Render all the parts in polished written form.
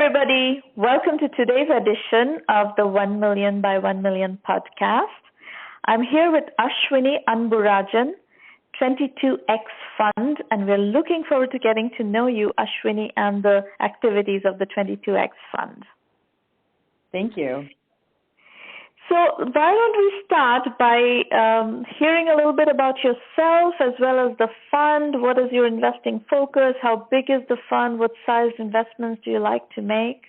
everybody. Welcome to today's edition of the 1Mby1M podcast. I'm here with Ashwini Anburajan, 22X Fund, and we're looking forward to getting to know you, Ashwini, and the activities of the 22X Fund. Thank you. So why don't we start by hearing a little bit about yourself as well as the fund. What is your investing focus? How big is the fund? What size investments do you like to make?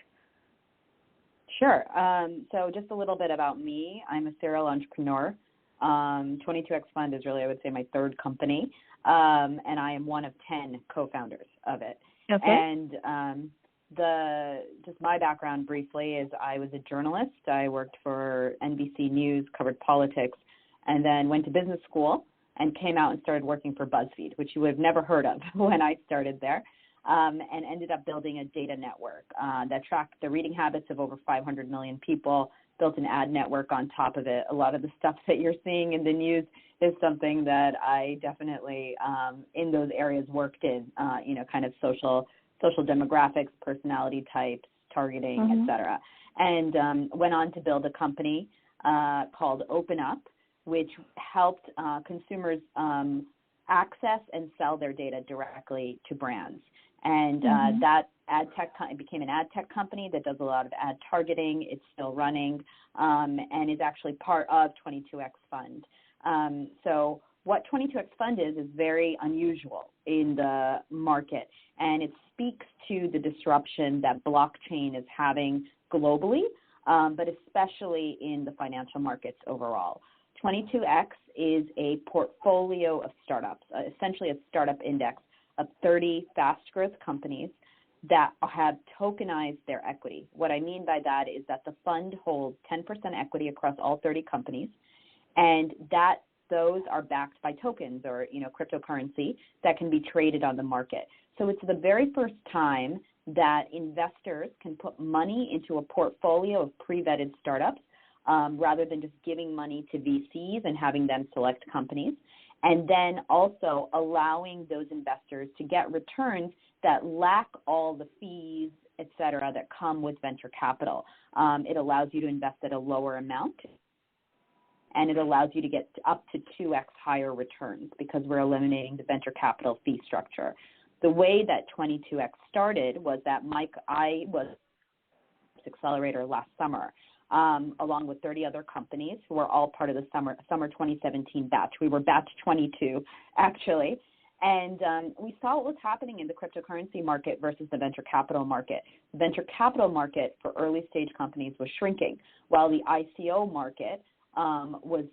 Sure. So just a little bit about me. I'm a serial entrepreneur. 22X Fund is really, I would say, my third company, and I am one of 10 co-founders of it. Okay. And just my background briefly is I was a journalist. I worked for NBC News, covered politics, and then went to business school and came out and started working for BuzzFeed, which you would have never heard of when I started there, and ended up building a data network that tracked the reading habits of over 500 million people, built an ad network on top of it. A lot of the stuff that you're seeing in the news is something that I definitely, in those areas, worked in, kind of social demographics, personality types, targeting, et cetera. And went on to build a company called Open Up, which helped consumers access and sell their data directly to brands. And that ad tech became an ad tech company that does a lot of ad targeting. It's still running and is actually part of 22X Fund. So what 22X Fund is very unusual in the market, and it speaks to the disruption that blockchain is having globally, but especially in the financial markets overall. 22X is a portfolio of startups, essentially a startup index of 30 fast growth companies that have tokenized their equity. What I mean by that is that the fund holds 10% equity across all 30 companies, and that those are backed by tokens or, cryptocurrency that can be traded on the market. So it's the very first time that investors can put money into a portfolio of pre-vetted startups rather than just giving money to VCs and having them select companies, and then also allowing those investors to get returns that lack all the fees, et cetera, that come with venture capital. It allows you to invest at a lower amount, and it allows you to get up to 2x higher returns because we're eliminating the venture capital fee structure. The way that 22X started was that I was accelerator last summer, along with 30 other companies who were all part of the summer 2017 batch. We were batch 22, actually. And we saw what was happening in the cryptocurrency market versus the venture capital market. The venture capital market for early stage companies was shrinking, while the ICO market was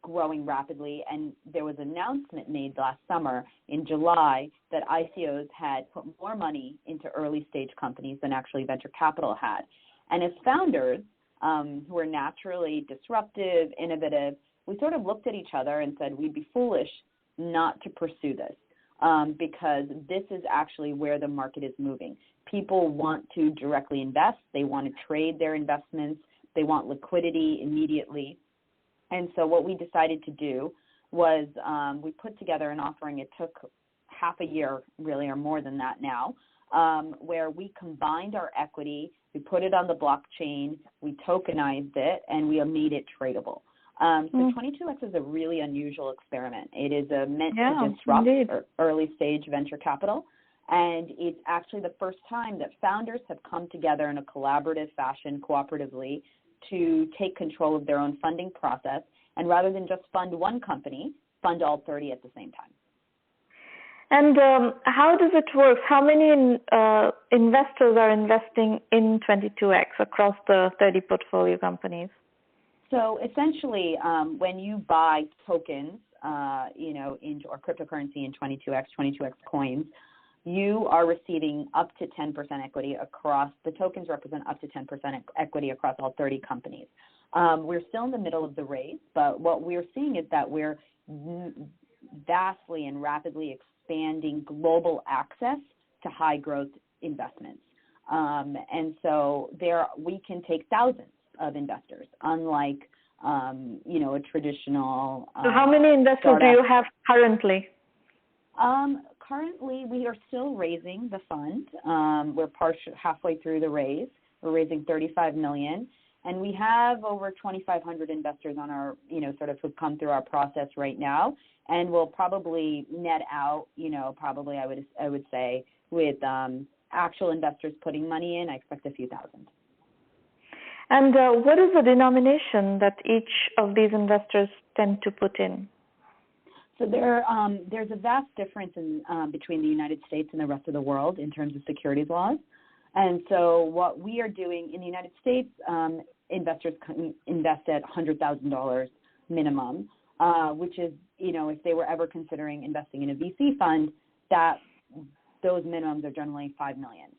growing rapidly, and there was an announcement made last summer in July that ICOs had put more money into early stage companies than actually venture capital had. And as founders who are naturally disruptive, innovative, we sort of looked at each other and said we'd be foolish not to pursue this because this is actually where the market is moving. People want to directly invest. They want to trade their investments. They want liquidity immediately. And so what we decided to do was we put together an offering. It took half a year, really, or more than that now, where we combined our equity, we put it on the blockchain, we tokenized it, and we made it tradable. So 22X is a really unusual experiment. It is meant to disrupt early stage venture capital, and it's actually the first time that founders have come together in a collaborative fashion, cooperatively, to take control of their own funding process, and rather than just fund one company, fund all 30 at the same time. And how does it work? How many investors are investing in 22X across the 30 portfolio companies? So essentially, when you buy tokens, or cryptocurrency in 22X coins, you are receiving up to 10% equity across, the tokens represent up to 10% equity across all 30 companies. We're still in the middle of the raise, but what we're seeing is that we're vastly and rapidly expanding global access to high growth investments. And so we can take thousands of investors, unlike, a traditional So how many investors startup. do you have currently? Currently, we are still raising the fund. We're halfway through the raise. We're raising $35 million, and we have over 2,500 investors on our, sort of who've come through our process right now, and we'll probably net out, probably I would say with actual investors putting money in, I expect a few thousand. And what is the denomination that each of these investors tend to put in? So there's a vast difference between the United States and the rest of the world in terms of securities laws. And so what we are doing in the United States, investors can invest at $100,000 minimum, which is, if they were ever considering investing in a VC fund, those minimums are generally $5 million.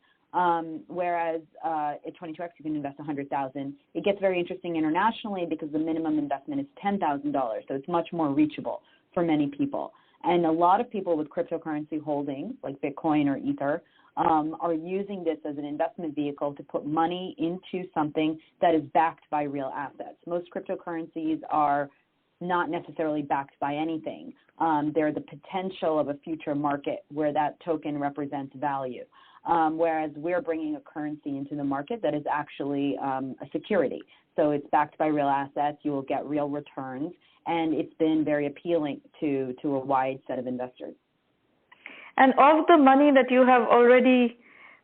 Whereas at 22X, you can invest $100,000. It gets very interesting internationally because the minimum investment is $10,000, so it's much more reachable for many people. And a lot of people with cryptocurrency holdings, like Bitcoin or Ether, are using this as an investment vehicle to put money into something that is backed by real assets. Most cryptocurrencies are not necessarily backed by anything. They're the potential of a future market where that token represents value. Whereas we're bringing a currency into the market that is actually a security. So it's backed by real assets. You will get real returns. And it's been very appealing to a wide set of investors. And of the money that you have already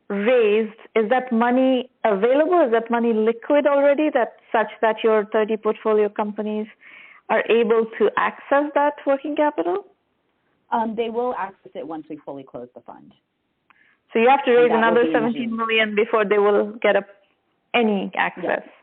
raised, is that money available? Is that money liquid already, such that your 30 portfolio companies are able to access that working capital? They will access it once we fully close the fund. So you have to raise another 17 million before they will get any access. Yes.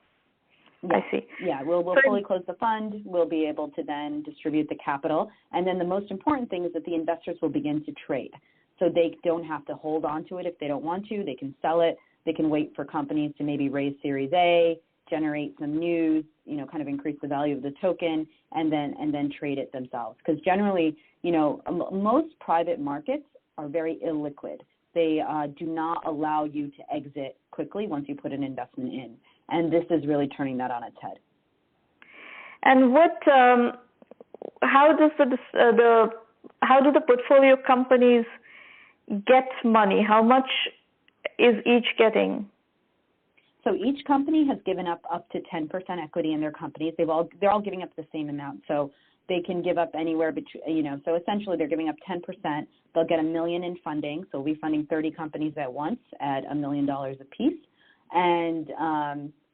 I see. Yeah, we'll fully close the fund. We'll be able to then distribute the capital. And then the most important thing is that the investors will begin to trade. So they don't have to hold on to it if they don't want to. They can sell it. They can wait for companies to maybe raise Series A, generate some news, kind of increase the value of the token, and then trade it themselves. Because generally, most private markets are very illiquid. They do not allow you to exit quickly once you put an investment in. And this is really turning that on its head. And how do the portfolio companies get money? How much is each getting? So each company has given up to 10% equity in their companies. They're all giving up the same amount. So they can give up anywhere between, so essentially they're giving up 10%. They'll get $1 million in funding. So we'll be funding 30 companies at once at $1 million apiece. And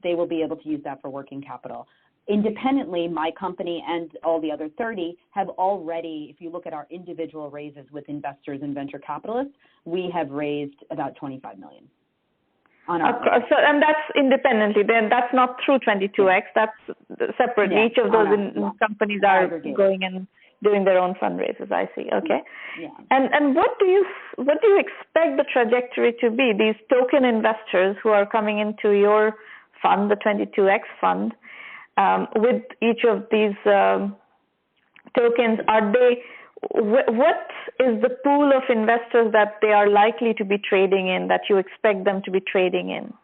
they will be able to use that for working capital. Independently, my company and all the other 30 have already, if you look at our individual raises with investors and venture capitalists, we have raised about $25 million. And that's independently. Then that's not through 22X. That's separate. Yeah. Each of those companies are going and doing their own fundraisers. I see. Okay. Yeah. And what do you expect the trajectory to be? These token investors who are coming into your fund, the 22X fund, with each of these tokens, what is the pool of investors that they are likely to be trading in, that you expect them to be trading in?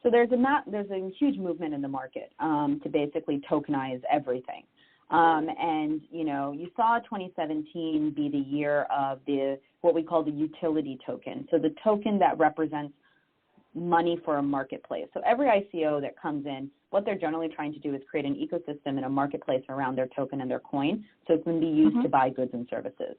So there's a huge movement in the market to basically tokenize everything. And, you saw 2017 be the year of what we call the utility token. So the token that represents money for a marketplace. So every ICO that comes in, what they're generally trying to do is create an ecosystem and a marketplace around their token and their coin, so it can be used to buy goods and services.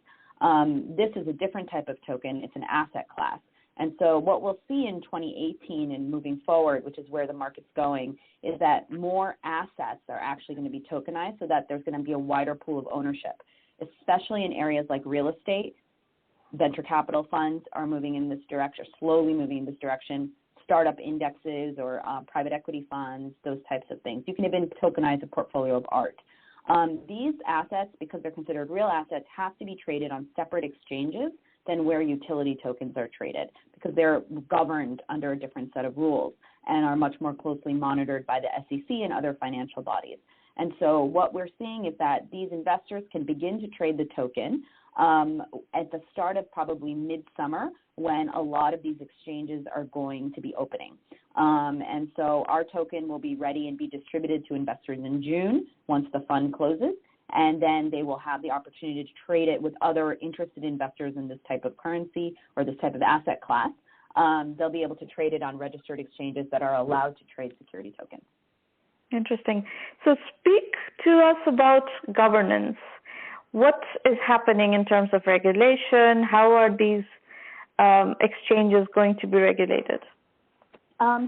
This is a different type of token. It's an asset class. And so what we'll see in 2018 and moving forward, which is where the market's going, is that more assets are actually going to be tokenized so that there's going to be a wider pool of ownership, especially in areas like real estate. Venture capital funds are moving in this direction, slowly moving in this direction. Startup indexes or private equity funds, those types of things. You can even tokenize a portfolio of art. These assets, because they're considered real assets, have to be traded on separate exchanges than where utility tokens are traded, because they're governed under a different set of rules and are much more closely monitored by the SEC and other financial bodies. And so what we're seeing is that these investors can begin to trade the token at the start of probably midsummer, when a lot of these exchanges are going to be opening. And so our token will be ready and be distributed to investors in June once the fund closes. and then they will have the opportunity to trade it with other interested investors in this type of currency or this type of asset class. They'll be able to trade it on registered exchanges that are allowed to trade security tokens. Interesting. So speak to us about governance. What is happening in terms of regulation? How are these exchanges going to be regulated?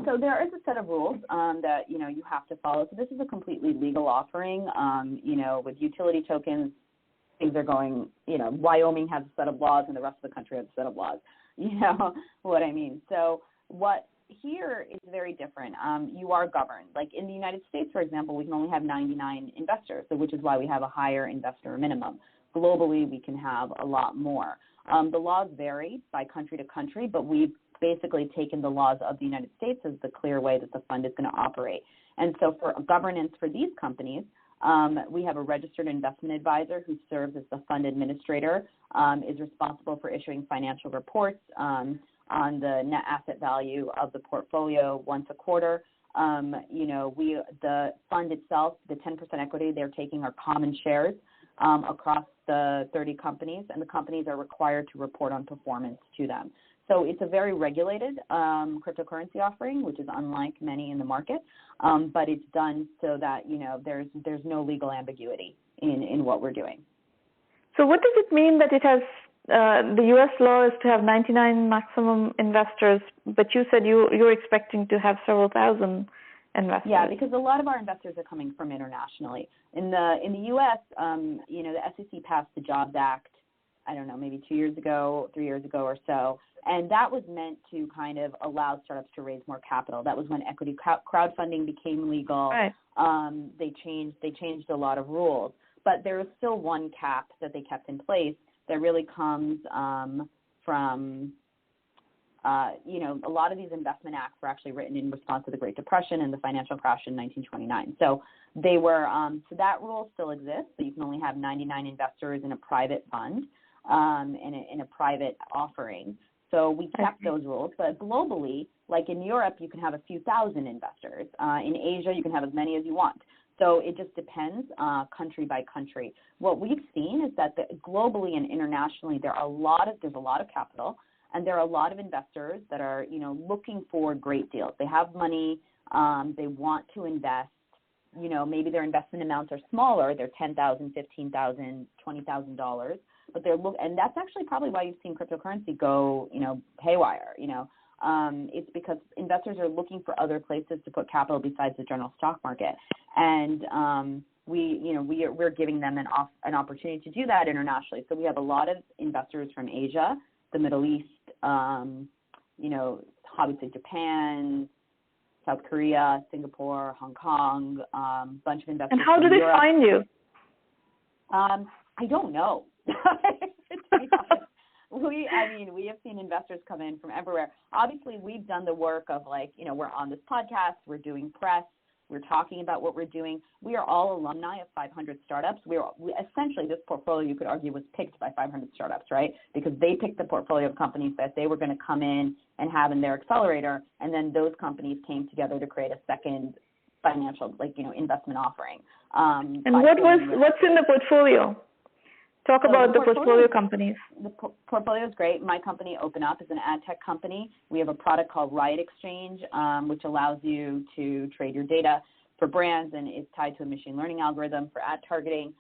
So there is a set of rules that you have to follow. So this is a completely legal offering. With utility tokens, things are going. Wyoming has a set of laws, and the rest of the country has a set of laws. You know what I mean? So what here is very different. You are governed. Like in the United States, for example, we can only have 99 investors, so which is why we have a higher investor minimum. Globally, we can have a lot more. The laws vary by country to country, but we've basically taken the laws of the United States as the clear way that the fund is going to operate. And so for governance for these companies, we have a registered investment advisor who serves as the fund administrator, is responsible for issuing financial reports on the net asset value of the portfolio once a quarter. The fund itself, the 10% equity they're taking are common shares across the 30 companies, and the companies are required to report on performance to them. So it's a very regulated cryptocurrency offering, which is unlike many in the market, but it's done so that there's no legal ambiguity in what we're doing. So what does it mean that it has the U.S. law is to have 99 maximum investors, but you said you're expecting to have several thousand investors? Yeah, because a lot of our investors are coming from internationally. In the U.S., the SEC passed the Jobs Act, I don't know, maybe 3 years ago or so. And that was meant to kind of allow startups to raise more capital. That was when equity crowdfunding became legal. Right. They changed a lot of rules. But there is still one cap that they kept in place that really comes from, a lot of these investment acts were actually written in response to the Great Depression and the financial crash in 1929. So they were, so that rule still exists. So you can only have 99 investors in a private fund, in a private offering. So we kept those rules, but globally, like in Europe, you can have a few thousand investors. In Asia, you can have as many as you want. So it just depends country by country. What we've seen is that globally and internationally, there's a lot of capital, and there are a lot of investors that are, looking for great deals. They have money, they want to invest. Maybe their investment amounts are smaller. They're $10,000, $15,000, $20,000. But and that's actually probably why you've seen cryptocurrency go, haywire. It's because investors are looking for other places to put capital besides the general stock market, and we're giving them an opportunity to do that internationally. So we have a lot of investors from Asia, the Middle East, obviously Japan, South Korea, Singapore, Hong Kong, bunch of investors. And how do they Europe. find you? I don't know. We have seen investors come in from everywhere. Obviously, we've done the work of we're on this podcast, we're doing press, we're talking about what we're doing. We are all alumni of 500 startups. We essentially, this portfolio, you could argue, was picked by 500 startups, right? Because they picked the portfolio of companies that they were going to come in and have in their accelerator, and then those companies came together to create a second financial, investment offering. And what's in the portfolio? Talk about the portfolio companies. The portfolio is great. My company, OpenUp, is an ad tech company. We have a product called Riot Exchange, which allows you to trade your data for brands, and it's tied to a machine learning algorithm for ad targeting.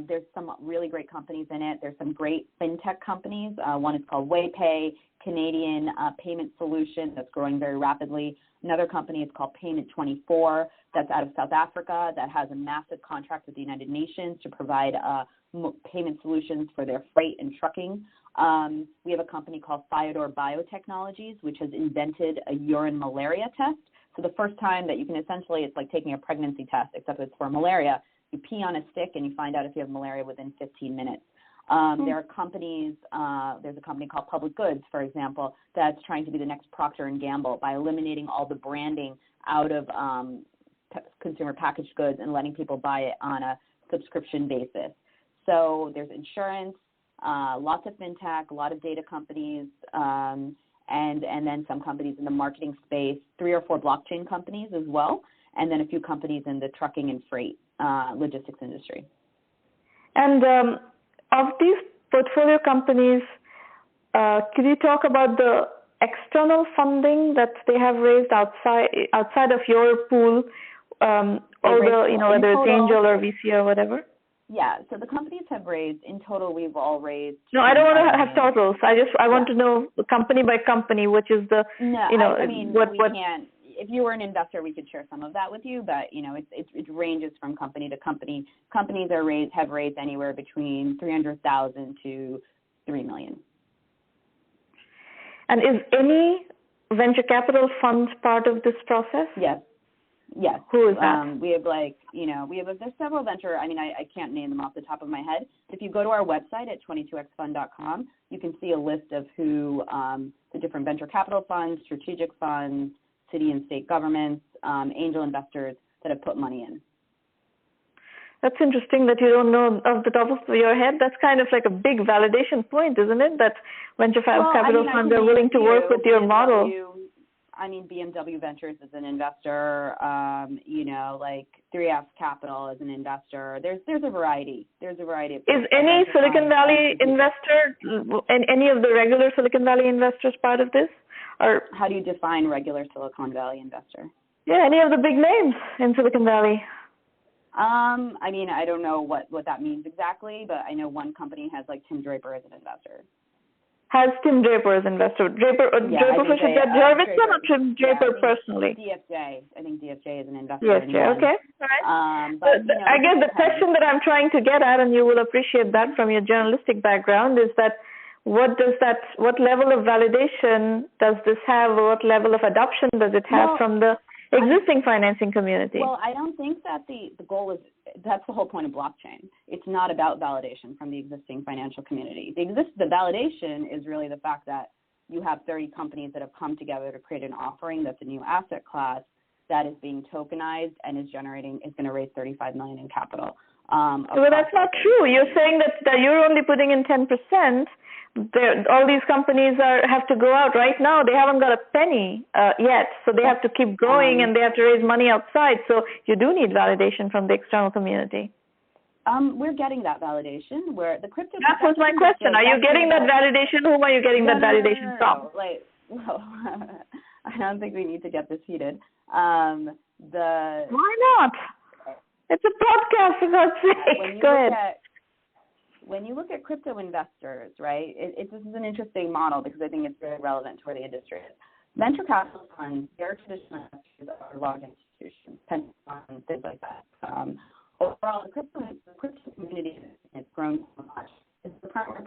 There's some really great companies in it. There's some great FinTech companies. One is called WayPay, Canadian payment solution that's growing very rapidly. Another company is called Payment24 that's out of South Africa that has a massive contract with the United Nations to provide payment solutions for their freight and trucking. We have a company called Fyodor Biotechnologies, which has invented a urine malaria test. So the first time that you can essentially, it's like taking a pregnancy test, except it's for malaria. You pee on a stick and you find out if you have malaria within 15 minutes. There are companies, there's a company called Public Goods, for example, that's trying to be the next Procter & Gamble by eliminating all the branding out of consumer packaged goods and letting people buy it on a subscription basis. So there's insurance, lots of fintech, a lot of data companies, and then some companies in the marketing space, 3 or 4 blockchain companies as well, and then a few companies in the trucking and freight logistics industry. And of these portfolio companies, could you talk about the external funding that they have raised outside of your pool, whether it's angel or VC or whatever? Yeah, so the companies have raised, in total, we've all raised. No, I don't want to have totals. I want to know company by company, which is the, we can't. If you were an investor, we could share some of that with you, but, it ranges from company to company. Companies have raised anywhere between $300,000 to $3 million. And is any venture capital fund part of this process? Yes. Who is that? We have there's several venture, I can't name them off the top of my head. If you go to our website at 22xfund.com, you can see a list of who the different venture capital funds, strategic funds, city and state governments, angel investors that have put money in. That's interesting that you don't know off the top of your head. That's kind of like a big validation point, isn't it? That venture capital funds are willing to work with your model. BMW Ventures is an investor. 3F Capital is an investor. There's a variety. Is any Silicon Valley investor, any of the regular Silicon Valley investors part of this? Or how do you define regular Silicon Valley investor? Yeah, any of the big names in Silicon Valley. I don't know what that means exactly, but I know one company has Tim Draper as an investor. Has Tim Draper as investor? Draper for Jurvetson or Tim Draper personally? DFJ. I think DFJ is an investor. DFJ, okay. All right. I guess the question that I'm trying to get at, and you will appreciate that from your journalistic background, is that what level of validation does this have, or what level of adoption does it have from the existing financing community? Well, I don't think that the goal is, that's the whole point of blockchain. It's not about validation from the existing financial community. The validation is really the fact that you have 30 companies that have come together to create an offering that's a new asset class that is being tokenized and is going to raise $35 million in capital. Well, that's not true. You're saying that you're only putting in 10%. All these companies have to go out right now. They haven't got a penny yet, so they have to keep growing and they have to raise money outside. So you do need validation from the external community. We're getting that validation. Where the crypto. That was my question. Are you getting that validation? Whom are you getting that validation from? I don't think we need to get this heated. Why not? It's a podcast, for God's sake. Go ahead. When you look at crypto investors, right, this is an interesting model because I think it's very relevant to where the industry is. Venture capital funds, they're traditional investors are large institutions, pension funds, things like that. Overall, the crypto community has grown so much.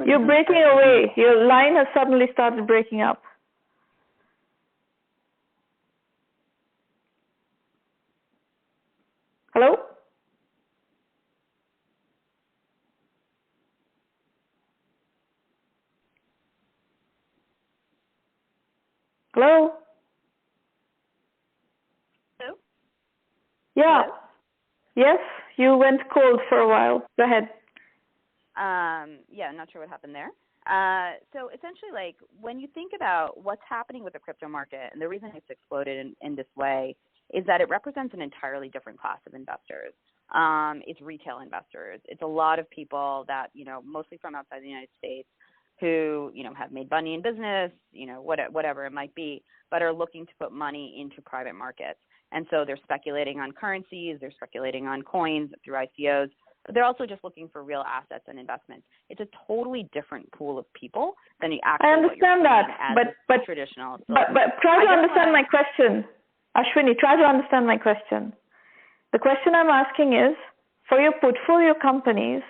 You're breaking away. Your line has suddenly started breaking up. Hello? Hello? Hello? Yeah. Hello? Yes, you went cold for a while. Go ahead. Not sure what happened there. So essentially, when you think about what's happening with the crypto market, and the reason it's exploded in this way is that it represents an entirely different class of investors. It's retail investors. It's a lot of people that, mostly from outside the United States, who, have made money in business, whatever it might be, but are looking to put money into private markets. And so they're speculating on currencies, they're speculating on coins through ICOs, but they're also just looking for real assets and investments. It's a totally different pool of people than the actual. I understand that, but traditional. So but try to understand my question. Ashwini, try to understand my question. The question I'm asking is, for your portfolio companies,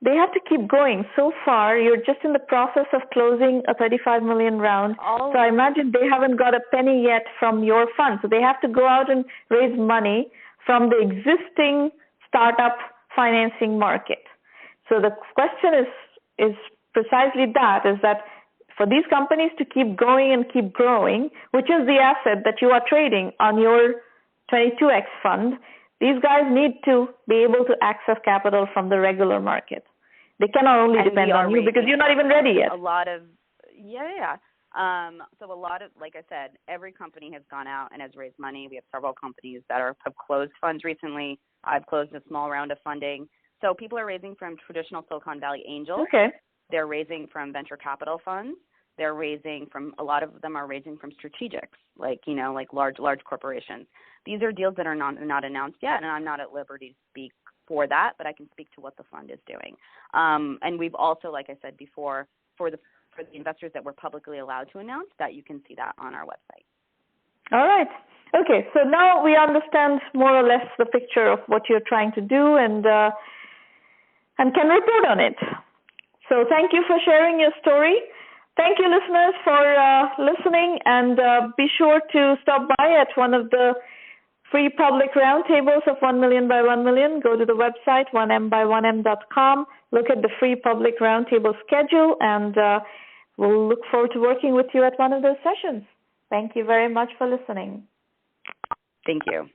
they have to keep going. So far, you're just in the process of closing a $35 million round. So I imagine they haven't got a penny yet from your fund. So they have to go out and raise money from the existing startup financing market. So the question is precisely that, is that for these companies to keep going and keep growing, which is the asset that you are trading on your 22X fund, these guys need to be able to access capital from the regular market. They cannot only depend on you because you're not even ready yet. So a lot of, like I said, every company has gone out and has raised money. We have several companies that have closed funds recently. I've closed a small round of funding. So people are raising from traditional Silicon Valley angels. Okay. They're raising from venture capital funds. They're raising from, a lot of them are raising from strategics, like large corporations. These are deals that are not announced yet, and I'm not at liberty to speak for that, but I can speak to what the fund is doing. And we've also, like I said before, for the investors that we're publicly allowed to announce, that you can see that on our website. All right. Okay. So now we understand more or less the picture of what you're trying to do and can report on it. So thank you for sharing your story. Thank you, listeners, for listening, and be sure to stop by at one of the free public roundtables of 1 million by 1 million. Go to the website, 1Mby1M.com. Look at the free public roundtable schedule, and we'll look forward to working with you at one of those sessions. Thank you very much for listening. Thank you.